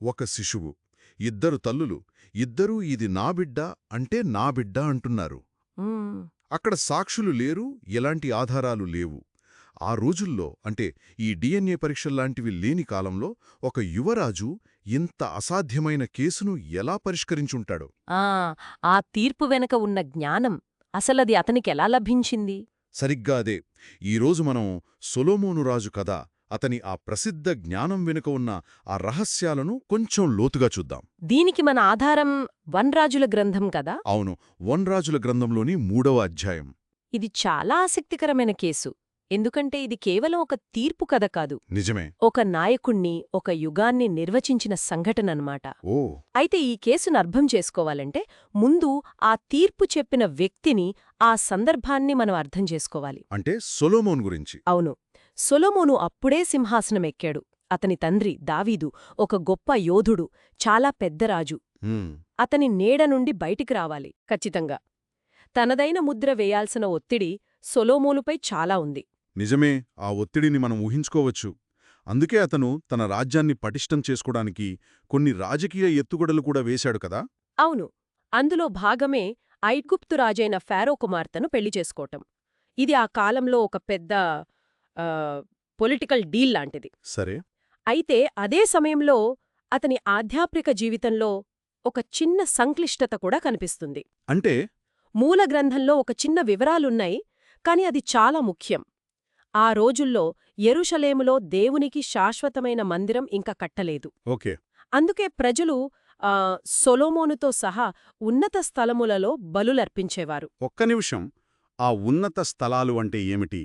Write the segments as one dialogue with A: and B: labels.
A: ఒక శిశువు, ఇద్దరు తల్లులు, ఇద్దరూ ఇది నా బిడ్డ అంటే నా బిడ్డ అంటున్నారు.
B: మ్మ్.
A: అక్కడ సాక్షులు లేరు, ఎలాంటి ఆధారాలు లేవు. ఆ రోజుల్లో అంటే ఈ DNA పరీక్షల్లాంటివి లేని కాలంలో ఒక యువరాజు ఇంత అసాధ్యమైన కేసును ఎలా పరిష్కరించుంటాడో.
B: ఆ ఆ తీర్పు వెనక ఉన్న జ్ఞానం అసలది అతనికెలా లభించింది?
A: సరిగ్గా అదే ఈరోజు మనం సొలొమోను రాజు కథ, అతని ఆ ప్రసిద్ధ జ్ఞానం వెనుక ఉన్న ఆ రహస్యాలను కొంచెం లోతుగా చూద్దాం.
B: దీనికి మన ఆధారం వన్రాజుల గ్రంథం కదా.
A: అవును, వన్రాజుల గ్రంథంలోని 3వ అధ్యాయం.
B: ఇది చాలా ఆసక్తికరమైన కేసు. ఎందుకంటే ఇది కేవలం ఒక తీర్పు కథ కాదు,
A: నిజమే.
B: ఒక నాయకుణ్ణి, ఒక యుగాన్ని నిర్వచించిన సంఘటనన్నమాట.
A: ఓ,
B: అయితే ఈ కేసును అర్థం చేసుకోవాలంటే ముందు ఆ తీర్పు చెప్పిన వ్యక్తిని, ఆ సందర్భాన్ని మనం అర్థం చేసుకోవాలి.
A: అంటే సొలొమోను గురించి.
B: అవును, సొలొమోను అప్పుడే సింహాసనమెక్కాడు. అతని తండ్రి దావీదు ఒక గొప్ప యోధుడు, చాలా పెద్ద రాజు.
A: హ్మ్,
B: అతని నీడ నుండి బయటికి రావాలి ఖచ్చితంగా. తనదైన ముద్ర వేయాల్సిన ఒత్తిడి సొలొమోనుపై చాలా ఉంది.
A: నిజమే, ఆ ఒత్తిడిని మనం ఊహించుకోవచ్చు. అందుకే అతను తన రాజ్యాన్ని పటిష్టం చేసుకోవడానికి కొన్ని రాజకీయ ఎత్తుగడలు కూడా వేశాడు కదా.
B: అవును, అందులో భాగమే ఐగుప్తు రాజైన ఫారో కుమార్తెను పెళ్లి చేసుకోవటం. ఇది ఆ కాలంలో ఒక పెద్ద ఆ, పొలిటికల్ డీల్ లాంటిది.
A: సరే.
B: అయితే అదే సమయంలో అతని ఆధ్యాత్మిక జీవితంలో ఒక చిన్న సంక్లిష్టత కూడా కనిపిస్తుంది.
A: అంటే
B: మూల గ్రంథంలో ఒక చిన్న వివరాలున్నాయి, కాని అది చాలా ముఖ్యం. ఆ రోజుల్లో యెరూషలేములో దేవునికి శాశ్వతమైన మందిరం ఇంకా కట్టలేదు.
A: ఓకే.
B: అందుకే ప్రజలు సొలొమోనుతో సహా ఉన్నత స్థలములలో బలులర్పించేవారు.
A: ఒక్క నిమిషం, ఆ ఉన్నత స్థలాలు అంటే ఏమిటి?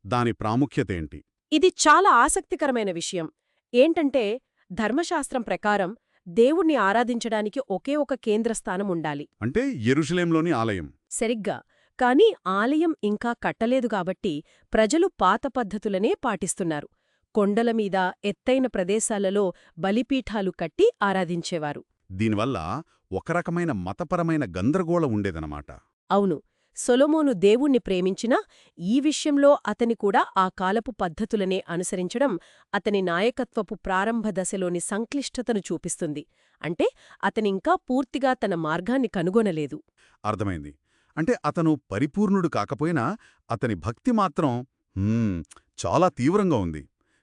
A: దాని ప్రాముఖ్యతేంటి?
B: ఇది చాలా ఆసక్తికరమైన విషయం. ఏంటంటే ధర్మశాస్త్రం ప్రకారం దేవుణ్ణి ఆరాధించడానికి ఒకే ఒక కేంద్రస్థానం ఉండాలి.
A: అంటే యెరూషలేంలోని ఆలయం.
B: సరిగ్గా. కాని ఆలయం ఇంకా కట్టలేదు కాబట్టి ప్రజలు పాత పద్ధతులనే పాటిస్తున్నారు. కొండలమీద ఎత్తైన ప్రదేశాలలో బలిపీఠాలు కట్టి ఆరాధించేవారు.
A: దీనివల్ల ఒక రకమైన మతపరమైన గందరగోళం ఉండేదన్నమాట.
B: అవును, సొలొమోను దేవుణ్ణి ప్రేమించినా ఈ విషయంలో అతని కూడా ఆ కాలపు పద్ధతులనే అనుసరించడం అతని నాయకత్వపు ప్రారంభ దశలోని సంక్లిష్టతను చూపిస్తుంది. అంటే అతనింకా పూర్తిగా తన మార్గాన్ని కనుగొనలేదు.
A: అర్థమైంది. అంటే అతను పరిపూర్ణుడు కాకపోయినా అతని భక్తి మాత్రం చాలా తీవ్రంగా ఉంది.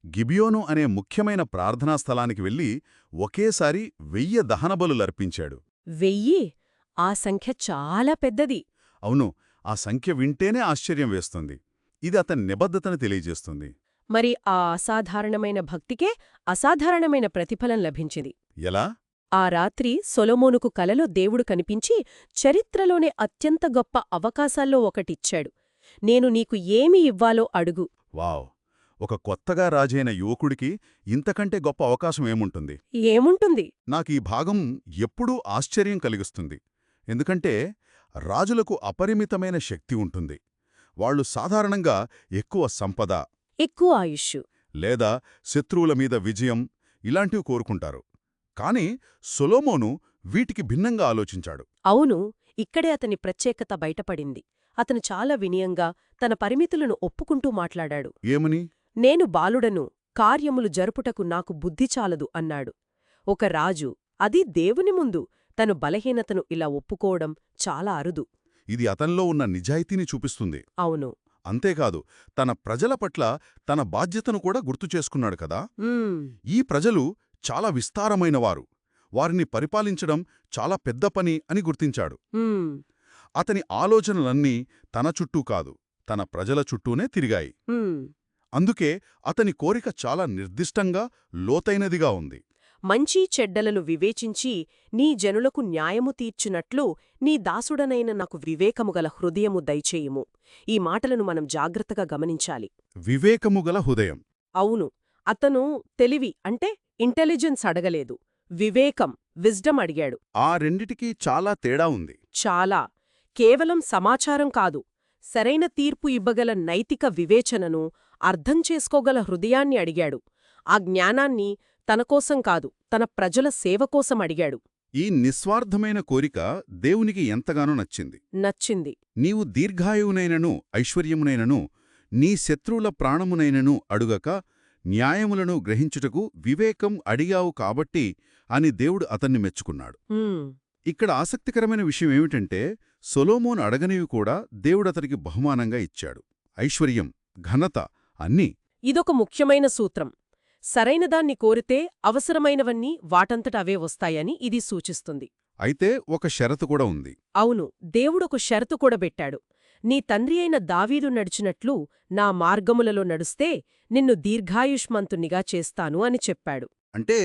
A: గిబియోను అనే ముఖ్యమైన ప్రార్థనా స్థలానికి వెళ్లి ఒకేసారి 1000 దహనబలులర్పించాడు.
B: 1000? ఆ సంఖ్య చాలా పెద్దది.
A: అవును, ఆ సంఖ్య వింటేనే ఆశ్చర్యం వేస్తుంది. ఇది అతని నిబద్ధతను తెలియజేస్తుంది.
B: మరి ఆ అసాధారణమైన భక్తికే అసాధారణమైన ప్రతిఫలం లభించింది.
A: ఎలా?
B: ఆ రాత్రి సొలొమోనుకు కలలో దేవుడు కనిపించి చరిత్రలోనే అత్యంత గొప్ప అవకాశాల్లో ఒకటిచ్చాడు. నేను నీకు ఏమి ఇవ్వాలో అడుగు.
A: వావ్! ఒక కొత్తగా రాజైన యువకుడికి ఇంతకంటే గొప్ప అవకాశం ఏముంటుంది?
B: ఏముంటుంది?
A: నాకీ భాగం ఎప్పుడూ ఆశ్చర్యం కలిగిస్తుంది. ఎందుకంటే రాజులకు అపరిమితమైన శక్తి ఉంటుంది. వాళ్ళు సాధారణంగా ఎక్కువ సంపద,
B: ఎక్కువ ఆయుష్షు
A: లేదా శత్రువుల మీద విజయం ఇలాంటివి కోరుకుంటారు. కాని సొలొమోను వీటికి భిన్నంగా ఆలోచించాడు.
B: అవును, ఇక్కడే అతని ప్రత్యేకత బయటపడింది. అతను చాలా వినయంగా తన పరిమితులను ఒప్పుకుంటూ మాట్లాడాడు.
A: ఏమని?
B: నేను బాలుడను, కార్యములు జరుపుటకు నాకు బుద్ధి చాలదు అన్నాడు. ఒక రాజు, అది దేవుని ముందు, తను బలహీనతను ఇలా ఒప్పుకోవడం చాలా అరుదు.
A: ఇది అతనిలో ఉన్న నిజాయితీని చూపిస్తుంది.
B: అవును.
A: అంతేకాదు, తన ప్రజల పట్ల తన బాధ్యతను కూడా గుర్తుచేసుకున్నాడు కదా.
B: మ్మ్.
A: ఈ ప్రజలు చాలా విస్తారమైనవారు, వారిని పరిపాలించడం చాలా పెద్ద పని అని గుర్తించాడు.
B: మ్మ్.
A: అతని ఆలోచనలన్నీ తన చుట్టూ కాదు, తన ప్రజల చుట్టూనే తిరిగాయి.
B: మ్మ్.
A: అందుకే అతని కోరిక చాలా నిర్దిష్టంగా, లోతైనదిగా ఉంది.
B: మంచి చెడ్డలను వివేచించి నీ జనులకు న్యాయము తీర్చునట్లు నీ దాసుడనైన నాకు వివేకముగల హృదయము దయచేయుము. ఈ మాటలను మనం జాగ్రత్తగా గమనించాలి.
A: వివేకముగల హృదయం.
B: అవును, అతను తెలివి అంటే ఇంటెలిజెన్స్ అడగలేదు, విజ్డమ్ అడిగాడు.
A: ఆ రెండిటికీ చాలా తేడా ఉంది.
B: చాలా. కేవలం సమాచారం కాదు, సరైన తీర్పు ఇవ్వగల నైతిక వివేచనను, అర్థం చేసుకోగల హృదయాన్ని అడిగాడు. ఆ జ్ఞానాన్ని తనకోసం కాదు, తన ప్రజల సేవకోసం అడిగాడు.
A: ఈ నిస్వార్థమైన కోరిక దేవునికి ఎంతగానో
B: నచ్చింది.
A: నీవు దీర్ఘాయువునైనను ఐశ్వర్యమునైనను నీ శత్రువుల ప్రాణమునైనను అడుగక న్యాయములను గ్రహించుటకు వివేకం అడిగావు కాబట్టి అని దేవుడు అతన్ని మెచ్చుకున్నాడు.
B: హ్మ్.
A: ఇక్కడ ఆసక్తికరమైన విషయం ఏమిటంటే సొలొమోను అడగనివి కూడా దేవుడతనికి బహుమానంగా ఇచ్చాడు. ఐశ్వర్యం, ఘనత అన్నీ.
B: ఇదొక ముఖ్యమైన సూత్రం. సరైనదాన్ని కోరితే అవసరమైనవన్నీ వాటంతట అవే వస్తాయని ఇది సూచిస్తుంది.
A: అయితే ఒక షరతు కూడా ఉంది.
B: అవును, దేవుడొక షరతు కూడా పెట్టాడు. నీ తండ్రి అయిన దావీదు నడిచినట్లు నా మార్గములలో నడుస్తే నిన్ను దీర్ఘాయుష్మంతునిగా చేస్తాను అని చెప్పాడు.
A: అంటే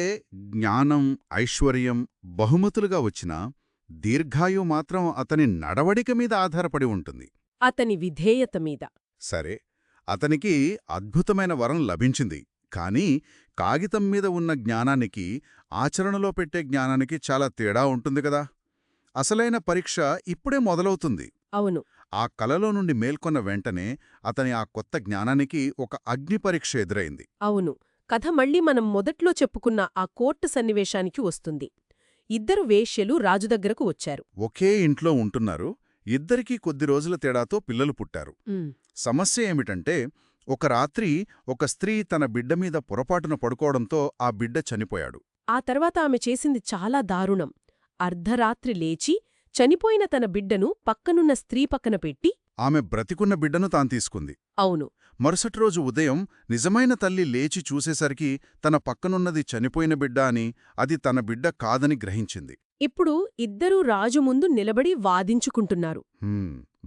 A: జ్ఞానం, ఐశ్వర్యం బహుమతులుగా వచ్చినా దీర్ఘాయు మాత్రం అతని నడవడిక మీద ఆధారపడి ఉంటుంది.
B: అతని విధేయత మీద.
A: సరే, అతనికి అద్భుతమైన వరం లభించింది. కానీ కాగితం మీద ఉన్న జ్ఞానానికి, ఆచరణలో పెట్టే జ్ఞానానికి చాలా తేడా ఉంటుంది కదా. అసలైన పరీక్ష ఇప్పుడే మొదలవుతుంది.
B: అవును.
A: ఆ కలలో నుండి మేల్కొన్న వెంటనే అతని ఆ కొత్త జ్ఞానానికి ఒక అగ్ని పరీక్ష ఎదురైంది.
B: అవును. కథ మళ్ళీ మనం మొదట్లో చెప్పుకున్న ఆ కోర్టు సన్నివేశానికి వస్తుంది. ఇద్దరు వేశ్యలు రాజు దగ్గరకు వచ్చారు.
A: ఒకే ఇంట్లో ఉంటున్నారు. ఇద్దరికీ కొద్ది రోజుల తేడాతో పిల్లలు పుట్టారు. సమస్య ఏమిటంటే ఒక రాత్రి ఒక స్త్రీ తన బిడ్డ మీద పొరపాటున పడుకోవడంతో ఆ బిడ్డ చనిపోయాడు.
B: ఆ తర్వాత ఆమె చేసింది చాలా దారుణం. అర్ధరాత్రి లేచి చనిపోయిన తన బిడ్డను పక్కనున్న స్త్రీ పక్కన పెట్టి
A: ఆమె బ్రతికున్న బిడ్డను తాను తీసుకుంది.
B: అవును.
A: మరుసటి రోజు ఉదయం నిజమైన తల్లి లేచి చూసేసరికి తన పక్కనున్నది చనిపోయిన బిడ్డ అని, అది తన బిడ్డ కాదని గ్రహించింది.
B: ఇప్పుడు ఇద్దరూ రాజు ముందు నిలబడి వాదించుకుంటున్నారు.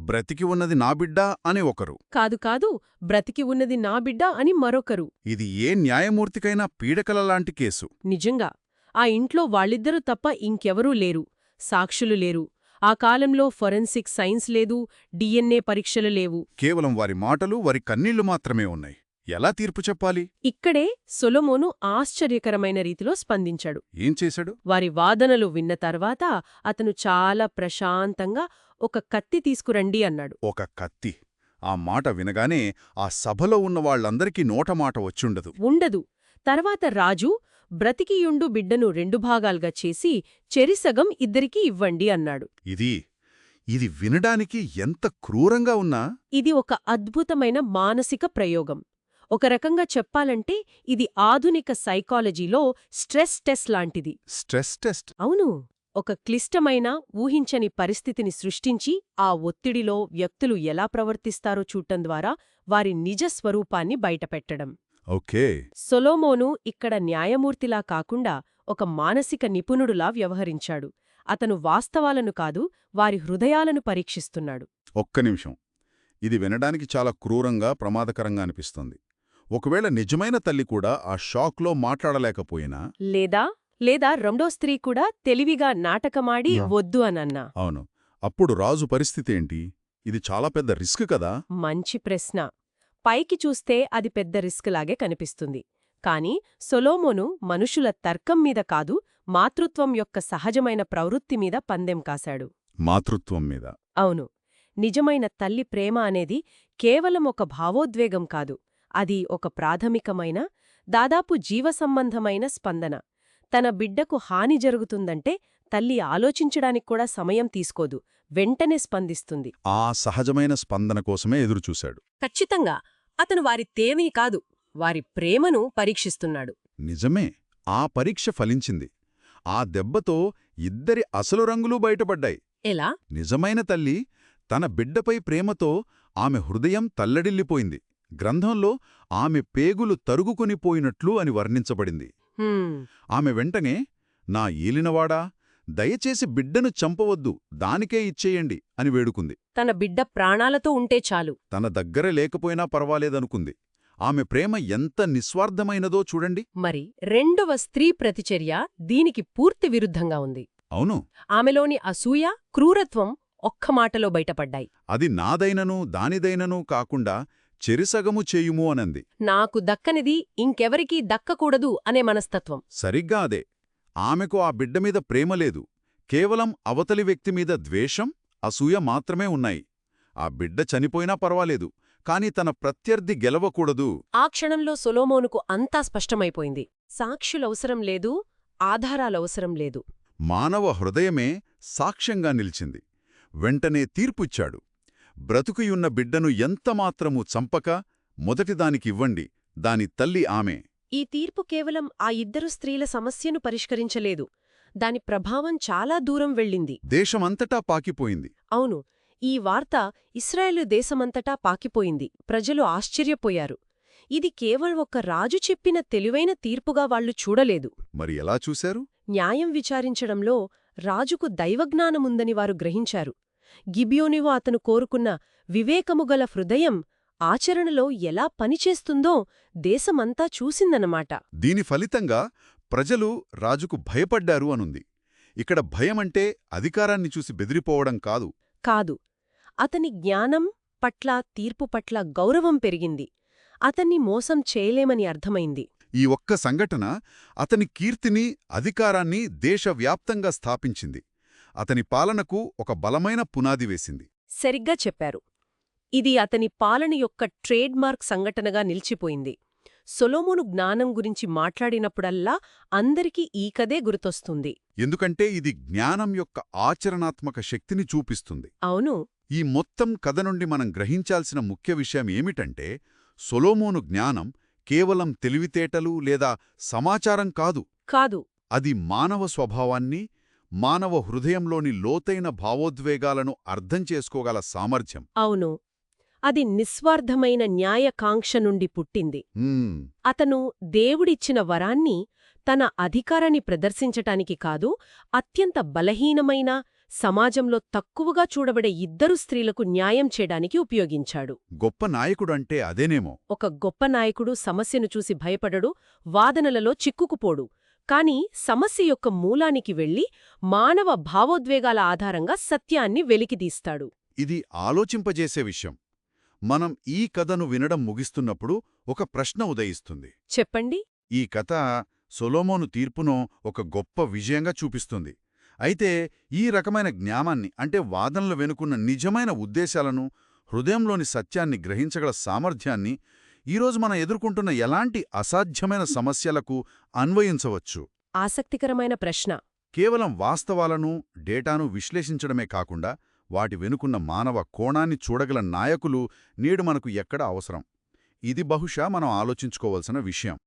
A: బ్రతికి ఉన్నది నా బిడ్డ అని ఒకరు,
B: కాదు కాదు, బ్రతికి ఉన్నది నా బిడ్డ అని మరొకరు.
A: ఇది ఏ న్యాయమూర్తికైనా పీడకలలాంటి కేసు.
B: నిజంగా ఆ ఇంట్లో వాళ్ళిద్దరూ తప్ప ఇంకెవరూ లేరు. సాక్షులు లేరు. ఆ కాలంలో ఫొరెన్సిక్ సైన్స్ లేదు, డిఎన్ఏ పరీక్షలు లేవు.
A: కేవలం వారి మాటలు, వారి కన్నీళ్లు మాత్రమే ఉన్నాయి. ఎలా తీర్పు చెప్పాలి?
B: ఇక్కడే సొలొమోను ఆశ్చర్యకరమైన రీతిలో స్పందించాడు.
A: ఏం చేశాడు?
B: వారి వాదనలు విన్న తర్వాత అతను చాలా ప్రశాంతంగా ఒక కత్తి తీసుకురండి అన్నాడు.
A: ఒక కత్తి! ఆ మాట వినగానే ఆ సభలో ఉన్న వాళ్లందరికీ నోటమాట వచ్చుండదు.
B: ఉండదు. తర్వాత రాజు బ్రతికియుండు బిడ్డను 2 భాగాలుగా చేసి చెరిసగం ఇద్దరికీ ఇవ్వండి అన్నాడు.
A: ఇది వినడానికి ఎంత క్రూరంగా ఉన్నా
B: ఇది ఒక అద్భుతమైన మానసిక ప్రయోగం. ఒక రకంగా చెప్పాలంటే ఇది ఆధునిక సైకాలజీలో స్ట్రెస్ టెస్ట్ లాంటిది.
A: Stress test?
B: అవును. ఒక క్లిష్టమైన, ఊహించని పరిస్థితిని సృష్టించి ఆ ఒత్తిడిలో వ్యక్తులు ఎలా ప్రవర్తిస్తారో చూడటం ద్వారా వారి నిజ స్వరూపాన్ని బయటపెట్టడం.
A: ఓకే.
B: సొలొమోను ఇక్కడ న్యాయమూర్తిలా కాకుండా ఒక మానసిక నిపుణుడులా వ్యవహరించాడు. అతను వాస్తవాలను కాదు, వారి హృదయాలను పరీక్షిస్తున్నాడు.
A: ఒక్క నిమిషం. ఇది వినడానికి చాలా క్రూరంగా, ప్రమాదకరంగా అనిపిస్తుంది. ఒకవేళ నిజమైన తల్లి కూడా ఆ షాక్లో మాట్లాడలేకపోయినా,
B: లేదా రెండో స్త్రీ కూడా తెలివిగా నాటకమాడి వద్దు అనన్నా,
A: అవును, అప్పుడు రాజు పరిస్థితేంటి? ఇది చాలా పెద్ద రిస్క్ కదా.
B: మంచి ప్రశ్న. పైకి చూస్తే అది పెద్ద రిస్క్లాగే కనిపిస్తుంది. కాని సొలొమోను మనుషుల తర్కం మీద కాదు, మాతృత్వం యొక్క సహజమైన ప్రవృత్తి మీద పందెం కాశాడు.
A: మాతృత్వం మీద?
B: అవును. నిజమైన తల్లి ప్రేమ అనేది కేవలం ఒక భావోద్వేగం కాదు. అది ఒక ప్రాథమికమైన, దాదాపు జీవసంబంధమైన స్పందన. తన బిడ్డకు హాని జరుగుతుందంటే తల్లి ఆలోచించడానికి కూడా సమయం తీసుకోదు, వెంటనే స్పందిస్తుంది.
A: ఆ సహజమైన స్పందన కోసమే ఎదురుచూశాడు.
B: ఖచ్చితంగా. అతను వారి తేవిని కాదు, వారి ప్రేమను పరీక్షిస్తున్నాడు.
A: నిజమే. ఆ పరీక్ష ఫలించింది. ఆ దెబ్బతో ఇద్దరి అసలు రంగులూ బయటపడ్డాయి.
B: ఎలా?
A: నిజమైన తల్లి తన బిడ్డపై ప్రేమతో ఆమె హృదయం తల్లడిల్లిపోయింది. గ్రంథంలో ఆమె పేగులు తరుగుకొనిపోయినట్లు అని వర్ణించబడింది. ఆమె వెంటనే, నా ఏలినవాడా, దయచేసి బిడ్డను చంపవద్దు, దానికే ఇచ్చేయండి అని వేడుకుంది.
B: తన బిడ్డ ప్రాణాలతో ఉంటే చాలు.
A: తన దగ్గర లేకపోయినా పర్వాలేదనుకుంది. ఆమె ప్రేమ ఎంత నిస్వార్థమైనదో చూడండి.
B: మరి రెండవ స్త్రీ ప్రతిచర్య దీనికి పూర్తి విరుద్ధంగా ఉంది.
A: అవును.
B: ఆమెలోని అసూయ, క్రూరత్వం ఒక్క మాటలో బయటపడ్డాయి.
A: అది నాదైనను దానిదైనను కాకుండా చెరిసగము చేయుము అనంది.
B: నాకు దక్కనిది ఇంకెవరికీ దక్కకూడదు అనే మనస్తత్వం.
A: సరిగ్గా అదే. ఆమెకు ఆ బిడ్డమీద ప్రేమలేదు, కేవలం అవతలి వ్యక్తిమీద ద్వేషం, అసూయ మాత్రమే ఉన్నాయి. ఆ బిడ్డ చనిపోయినా పర్వాలేదు, కాని తన ప్రత్యర్థి గెలవకూడదు.
B: ఆ క్షణంలో సొలొమోనుకు అంతా స్పష్టమైపోయింది. సాక్షులవసరం లేదు, ఆధారాలవసరం లేదు.
A: మానవ హృదయమే సాక్ష్యంగా నిలిచింది. వెంటనే తీర్పుచ్చాడు. బ్రతుకుయున్న బిడ్డను ఎంతమాత్రమూ చంపక మొదటిదానికివ్వండి, దాని తల్లి ఆమె
B: ఈ తీర్పు కేవలం ఆ ఇద్దరు స్త్రీల సమస్యను పరిష్కరించలేదు. దాని ప్రభావం చాలా దూరం వెళ్ళింది.
A: దేశమంతటా పాకిపోయింది.
B: అవును, ఈ వార్త ఇశ్రాయేలు దేశమంతటా పాకిపోయింది. ప్రజలు ఆశ్చర్యపోయారు. ఇది కేవలం ఒక రాజు చెప్పిన తెలివైన తీర్పుగా వాళ్లు చూడలేదు.
A: మరి ఎలా చూశారు?
B: న్యాయం విచారించడంలో రాజుకు దైవజ్ఞానముందని వారు గ్రహించారు. గిబియోనులో అతను కోరుకున్న వివేకముగల హృదయం ఆచరణలో ఎలా పనిచేస్తుందో దేశమంతా చూసిందన్నమాట.
A: దీని ఫలితంగా ప్రజలు రాజుకు భయపడ్డారు అనుంది. ఇక్కడ భయమంటే అధికారాన్ని చూసి బెదిరిపోవడం కాదు.
B: కాదు, అతని జ్ఞానం పట్ల, తీర్పు పట్ల గౌరవం పెరిగింది. అతన్ని మోసం చేయలేమని అర్థమైంది.
A: ఈ ఒక్క సంఘటన అతని కీర్తిని, అధికారాన్ని దేశవ్యాప్తంగా స్థాపించింది. అతని పాలనకు ఒక బలమైన పునాది వేసింది.
B: సరిగ్గా చెప్పారు. ఇది అతని పాలన యొక్క ట్రేడ్మార్క్ సంఘటనగా నిలిచిపోయింది. సొలొమోను జ్ఞానం గురించి మాట్లాడినప్పుడల్లా అందరికీ ఈ కథే గుర్తొస్తుంది.
A: ఎందుకంటే ఇది జ్ఞానం యొక్క ఆచరణాత్మక శక్తిని చూపిస్తుంది.
B: అవును.
A: ఈ మొత్తం కథ నుండి మనం గ్రహించాల్సిన ముఖ్య విషయం ఏమిటంటే, సొలొమోను జ్ఞానం కేవలం తెలివితేటలు లేదా సమాచారం కాదు.
B: కాదు.
A: అది మానవ స్వభావాన్ని, మానవ హృదయంలోని లోతైన భావోద్వేగాలను అర్థం చేసుకోగల సామర్థ్యం.
B: అవును, అది నిస్వార్థమైన న్యాయకాంక్ష నుండి పుట్టింది. అతను దేవుడిచ్చిన వరాన్ని తన అధికారాన్ని ప్రదర్శించటానికి కాదు, అత్యంత బలహీనమైన, సమాజంలో తక్కువగా చూడబడే ఇద్దరు స్త్రీలకు న్యాయం చేయడానికి ఉపయోగించాడు.
A: గొప్ప నాయకుడంటే అదేనేమో.
B: ఒక గొప్ప నాయకుడు సమస్యను చూసి భయపడడు, వాదనలలో చిక్కుకుపోడు. కాని సమస్య యొక్క మూలానికి వెళ్లి మానవ భావోద్వేగాల ఆధారంగా సత్యాన్ని వెలికితీస్తాడు.
A: ఇది ఆలోచింపజేసే విషయం. మనం ఈ కథను వినడం ముగిస్తున్నప్పుడు ఒక ప్రశ్న ఉదయిస్తుంది.
B: చెప్పండి.
A: ఈ కథ సొలొమోను తీర్పును ఒక గొప్ప విజయంగా చూపిస్తుంది. అయితే ఈ రకమైన జ్ఞానాన్ని, అంటే వాదనలు వెనుకున్న నిజమైన ఉద్దేశాలను, హృదయంలోని సత్యాన్ని గ్రహించగల సామర్థ్యాన్ని ఈరోజు మనం ఎదుర్కొంటున్న ఎలాంటి అసాధ్యమైన సమస్యలకు అన్వయించవచ్చు?
B: ఆసక్తికరమైన ప్రశ్న.
A: కేవలం వాస్తవాలను, డేటాను విశ్లేషించడమే కాకుండా వాటి వెనుకున్న మానవ కోణాన్ని చూడగల నాయకులు నేడు మనకు ఎక్కడ అవసరం? ఇది బహుశా మనం ఆలోచించుకోవలసిన విషయం.